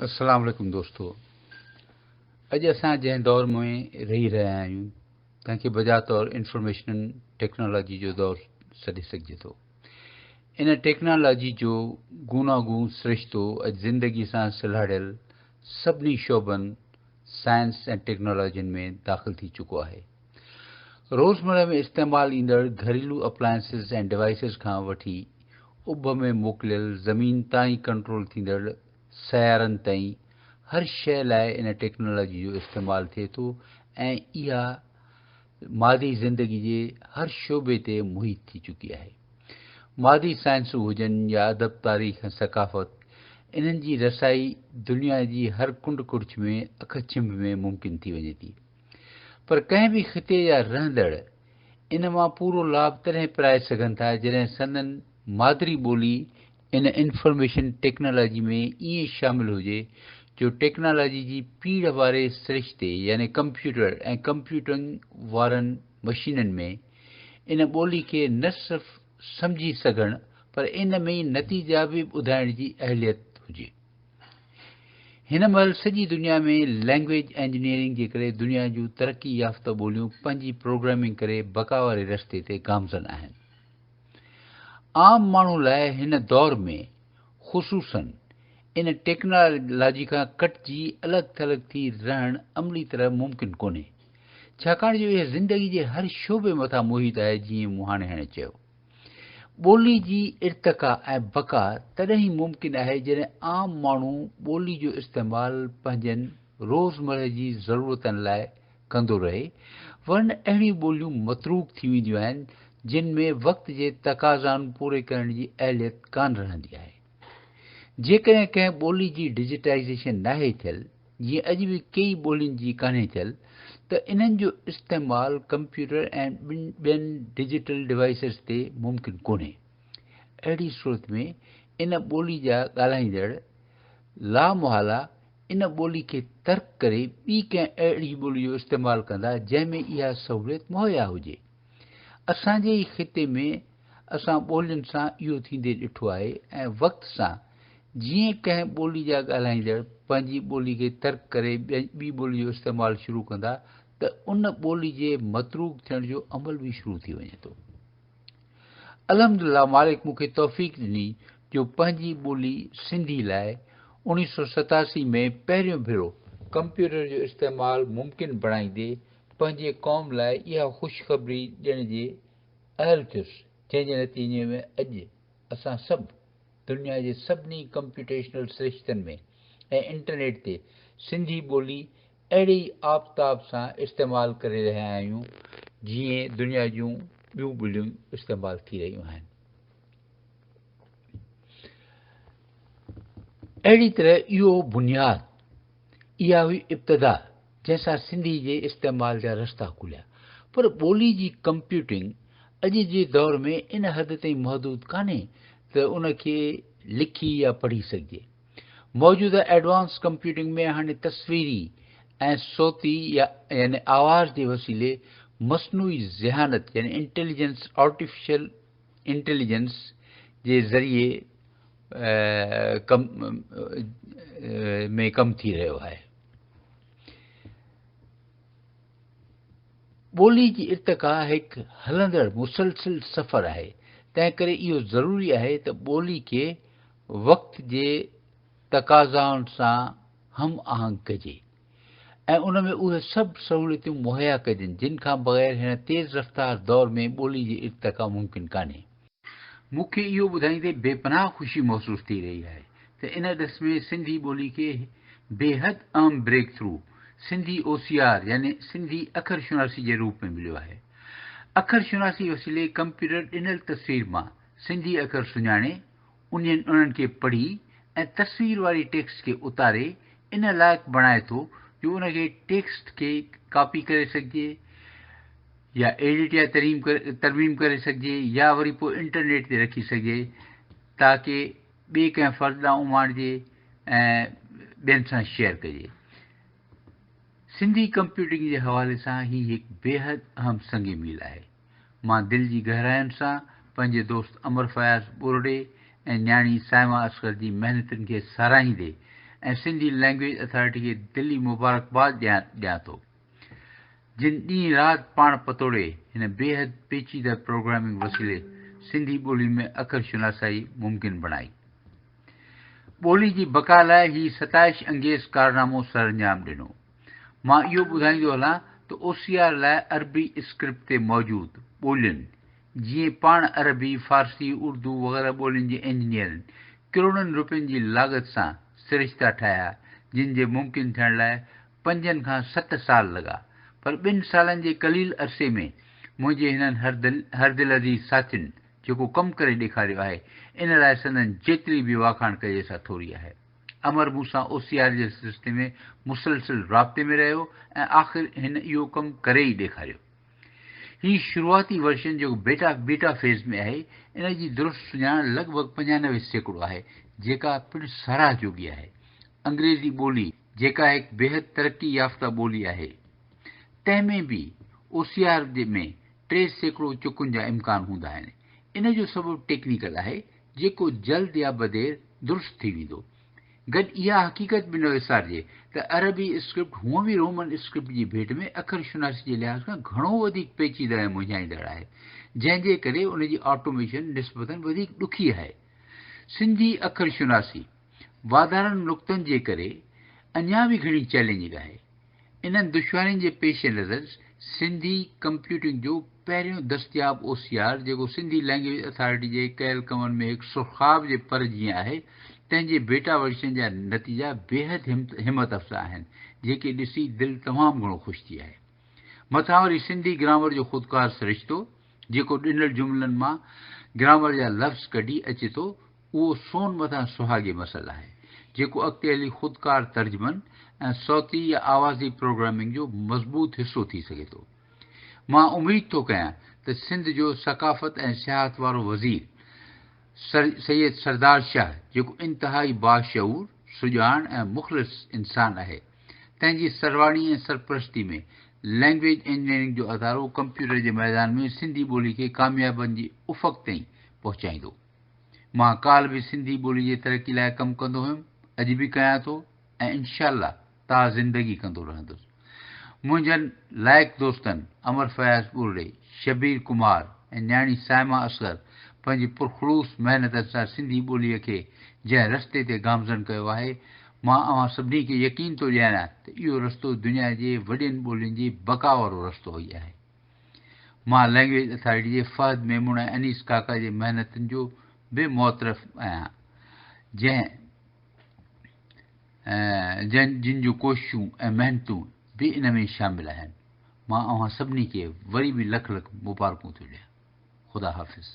अस्सलाम वालेकुम दोस्तो। अॼु असां जंहिं दौर में रही रहिया आहियूं तंहिंखे बजा तौर इंफॉर्मेशन टेक्नोलॉजी जो दौर सॾे सघिजे थो। इन टेक्नोलॉजी जो गूनागूं सिरिश्तो अॼु ज़िंदगी सां सिलाड़ियल सभिनी शोबनि साइंस ऐं टेक्नोलॉजियुनि में दाख़िल थी चुको आहे। रोज़मर्रा में इस्तेमालु ईंदड़ घरेलू अप्लायंसिस ऐं डिवाइसिस खां वठी उभ में मोकिलियल ज़मीन ताईं कंट्रोल थींदड़ सयारनि ताईं हर शइ लाइ इन टेक्नोलॉजी जो इस्तेमालु थिए थो ऐं इहा मादी ज़िंदगी जे हर शोबे ते मुहित थी चुकी आहे। मादी साइंसूं हुजनि या अदब, तारीख़ ऐं सक़ाफ़त, इन्हनि जी रसाई दुनिया जी हर कुंड कुड़िछ में अख छिंभ में मुमकिन थी वञे थी। पर कंहिं बि ख़िते जा रहंदड़ इन मां पूरो लाभ तॾहिं पिराए सघनि था जॾहिं संदन मादरी ॿोली इन इंफॉर्मेशन टेक्नोलॉजी में ईअं शामिल हुजे जो टेक्नोलॉजी जी पीड़ वारे सिरिश्ते यानी कंप्यूटर ऐं कंप्यूटिंग वारनि मशीननि में इन ॿोली खे न सिर्फ़ सम्झी सघण पर इन में ई नतीजा बि ॿुधाइण जी अहलियत हुजे। हिन महिल सॼी दुनिया में लैंग्वेज इंजीनियरिंग जे करे दुनिया जूं तरक़ी याफ़्ता ॿोलियूं पंहिंजी प्रोग्रामिंग करे बका वारे रस्ते ते गामज़न आहिनि। आम माण्हू लाइ हिन दौर में ख़ुसूसन इन टेक्नोलॉजी खां कटिजी अलॻि थलॻि थी रहणु अमली तरह मुमकिन कोन्हे, छाकाणि जो इहा ज़िंदगी जे हर शोबे मथां मुहित आहे। जीअं मूं हाणे चयो, ॿोली जी इर्तिका ऐं बका तॾहिं ई मुमकिन आहे जॾहिं आम माण्हू ॿोली जो इस्तेमालु पंहिंजनि रोज़मर्रा जी ज़रूरतनि लाइ कंदो रहे, वरन अहिड़ियूं ॿोलियूं मतरूक थी वेंदियूं आहिनि जिन में वक़्त जे तक़ाज़ानि पूरे करण जी अहलियत कान रहंदी आहे। जेकॾहिं कंहिं ॿोली जी डिजिटाइज़ेशन नाहे थियल, जीअं अॼु बि कई ॿोलियुनि जी कान्हे थियल, त इन्हनि जो इस्तेमालु कंप्यूटर ऐं ॿियनि डिजिटल डिवाइसिस ते मुमकिन कोन्हे। अहिड़ी सूरत में इन ॿोली जा ॻाल्हाईंदड़ लामुहाला इन ॿोली खे तर्क करे ॿी कंहिं अहिड़ी ॿोली जो इस्तेमालु कंदा जंहिं में इहा सहूलियत मुहैया हुजे। असांजे ई ख़िते में असां ॿोलियुनि सां इहो थींदे ॾिठो आहे ऐं वक़्त सां जीअं कंहिं ॿोली जा ॻाल्हाईंदड़ पंहिंजी ॿोली खे तर्क करे ॿी ॿोली जो इस्तेमालु शुरू कंदा त उन ॿोली जे मतरूक थियण जो अमल बि शुरू थी वञे थो। अल्हम्दुलिल्लाह, मालिक मूंखे तौफ़ीक़ ॾिनी जो पंहिंजी ॿोली सिंधी लाइ 1987 में पहिरियों भेरो कंप्यूटर जो इस्तेमालु मुमकिन बणाईंदे पंहिंजे क़ौम लाइ इहा ख़ुशख़बरी ॾियण जे अहल थियुसि, जंहिंजे नतीजे में अॼु असां सभु दुनिया जे सभिनी कंप्यूटेशनल सिरिश्तनि में ऐं इंटरनेट ते सिंधी ॿोली अहिड़े ई आफ़ताब सां इस्तेमालु करे रहिया आहियूं जीअं दुनिया जूं ॿियूं ॿोलियूं इस्तेमालु थी रहियूं आहिनि। अहिड़ी तरह इहो बुनियादु, इहा हुई इब्तिदा जंहिंसां सिंधी जे इस्तेमाल जा रस्ता खुलिया। पर ॿोली जी कंप्यूटिंग अॼु जे दौर में इन हद ताईं महदूद कान्हे त उन खे लिखी या पढ़ी सघिजे। मौजूदा एडवांस कंप्यूटिंग में हाणे तस्वीरी ऐं सोती यानी आवाज़ जे वसीले मस्नूई ज़हानत यानी इंटेलिजेंस, आर्टिफिशियल इंटेलिजेंस जे ज़रिए में कमु थी रहियो आहे। ॿोली जी इर्तिका हिकु हलंदड़ मुसलसिल सफ़र आहे, तंहिं करे इहो ज़रूरी आहे त ॿोली खे वक़्त जे तक़ाज़ाउनि सां हम आहंग कजे ऐं उन में उहे सभु सहूलियतूं मुहैया कजनि जिन खां बग़ैर हिन तेज़ रफ़्तार दौर में ॿोली जी इर्तिका मुमकिन कान्हे। मूंखे इहो ॿुधाईंदे बेपनाह ख़ुशी महसूसु थी रही आहे त इन ॾिस में सिंधी ॿोली खे बेहद अहम ब्रेक थ्रू सिंधी OCR यानी सिंधी अखर शुनासी जे रूप में मिलियो आहे। अखर शुनासी वसीले कंप्यूटर ॾिनल तस्वीर मां सिंधी अखर सुञाणे उन्हनि खे पढ़ी ऐं तस्वीर वारी टेक्स्ट खे उतारे इन लाइक़ु बणाए थो जो उन खे टेक्स्ट खे कॉपी करे सघिजे या एडिट या तरमीम करे सघिजे या वरी पोइ इंटरनेट ते रखी सघिजे ताकी ॿिए कंहिं फ़र्ज़ ॾांहुं उमाणिजे ऐं ॿियनि सां शेयर कजे। सिंधी कंप्यूटिंग जे हवाले सां ही हिकु बेहद अहम संग मील आहे। मां दिलि जी गहराइयुनि सां पंहिंजे दोस्त अमर फयाज़ ॿोरडे ऐं न्याणी साइमा असगर जी महिनतुनि खे साराहींदे ऐं सिंधी लैंग्वेज अथॉरिटी खे दिली मुबारकबाद ॾियां थो, जिन ॾींहुं राति पाण पतोड़े हिन बेहद पेचीदा प्रोग्रामिंग वसीले सिंधी ॿोली में अखर शुनासाई मुमकिन बणाई। ॿोली जी बका लाइ ही सताइश अंगेज़ कारनामो सर अंजाम ॾिनो। मां इहो ॿुधाईंदो हलां त OCR लाइ अरबी स्क्रिप्ट ते मौजूदु ॿोलियुनि जीअं पाण अरबी, फारसी, उर्दू वग़ैरह ॿोलियुनि जे इंजीनियरनि करोड़नि रुपयनि जी लाॻत सां सिरिश्ता ठाहिया, जिन जे मुमकिन थियण लाइ 5 खां 7 साल लॻा। पर 2 सालनि जे कलील अरसे में मुंहिंजे हिननि हरदिल अज़ीज़ साथियुनि जेको कमु करे ॾेखारियो आहे, इन लाइ संदन जेतिरी बि वाखाण कजे सा थोरी आहे। अमर मूंसां OCR जे सिलसिले में मुसलसिल राब्ते में रहियो ऐं आख़िर हिन इहो कमु करे ई ॾेखारियो। ही शुरूआती वर्शन जेको बीटा फेज़ में आहे, इन जी दुरुस्त सुञाण लॻभॻि 95% आहे, जेका पिणु साराह जोगी आहे। अंग्रेज़ी ॿोली जेका हिकु बेहद तरक़ी याफ़्ता ॿोली आहे, तंहिंमें बि OCR में 3% चुकुनि जा इम्कान हूंदा आहिनि। इन जो सबबु टेक्निकल आहे, जेको जल्द या बदेर दुरुस्त थी वेंदो। गॾु इहा हक़ीक़त बि न विसारिजे त अरबी स्क्रिप्ट हूअं बि रोमन स्क्रिप्ट जी भेट में अखर शुनासी जे लिहाज़ खां घणो वधीक पेचीदा ऐं मुंझाईंदड़ आहे, जंहिंजे करे उन जी ऑटोमेशन निस्बतन वधीक ॾुखी आहे। सिंधी अखर शुनासी वाधारनि नुक़्तनि जे करे अञा बि घणी चैलेंजिंग आहे। इन्हनि दुश्वारियुनि जे पेश नज़र सिंधी कंप्यूटिंग जो पहिरियों दस्तियाब OCR जेको सिंधी लैंग्वेज अथॉरिटी जे कयल कमनि में हिकु सुख़ाब जे पर जीअं आहे, तंहिंजे बेटा वर्शन जा नतीजा बेहद हिमत अफ़ज़ा आहिनि, जेके ॾिसी दिलि तमामु घणो ख़ुशि थी आहे। मथां वरी सिंधी ग्रामर जो ख़ुदकार सिरिश्तो जेको ॾिनल जुमिलनि मां ग्रामर जा लफ़्ज़ कढी अचे थो, उहो सोन मथां सुहागे मसल आहे, जेको अॻिते हली ख़ुदकार तर्जुमन ऐं सौती या आवाज़ी प्रोग्रामिंग जो मज़बूत हिसो थी सघे थो। मां उमीद थो कयां त सिंध जो सक़ाफ़त ऐं सियाहत वारो वज़ीर सैयद सरदार शाह जेको इंतहाई बाशऊर, सुजान ऐं मुख़लिस इंसान आहे, तंहिंजी सरवाणी ऐं सरपरस्ती में लैंग्वेज इंजीनियरिंग जो अदारो कंप्यूटर जे मैदान में सिंधी ॿोली खे कामयाबनि जी उफ़क़ ताईं पहुचाईंदो। मां काल्ह बि सिंधी ॿोली जे तरक़ी लाइ कमु कंदो हुयुमि, अॼु बि कयां थो ऐं इनशाअल्लाह ता ज़िंदगी कंदो रहंदुसि। मुंहिंजनि लाइक़ दोस्तनि अमर फयाज़ ॿुर्ड़े, शबीर कुमार ऐं न्याणी साइमा असगर पंहिंजी पुरख़लूस महिनत सां सिंधी ॿोलीअ खे जंहिं रस्ते ते गामज़न कयो आहे, मां अव्हां सभिनी खे यकीन थो ॾियारियां त इहो रस्तो दुनिया जे वॾियुनि ॿोलियुनि जी बका वारो रस्तो ई आहे। मां लैंग्वेज अथॉरिटी जे फहद मेमून ऐं अनीस काका जे महिनतुनि जो बि मुअतरफ़ आहियां, जिन जूं कोशिशूं ऐं महिनतूं बि इन में शामिल आहिनि। मां अव्हां सभिनी खे वरी बि लख लख मुबारकूं थो ॾियां। ख़ुदा हाफ़िज़।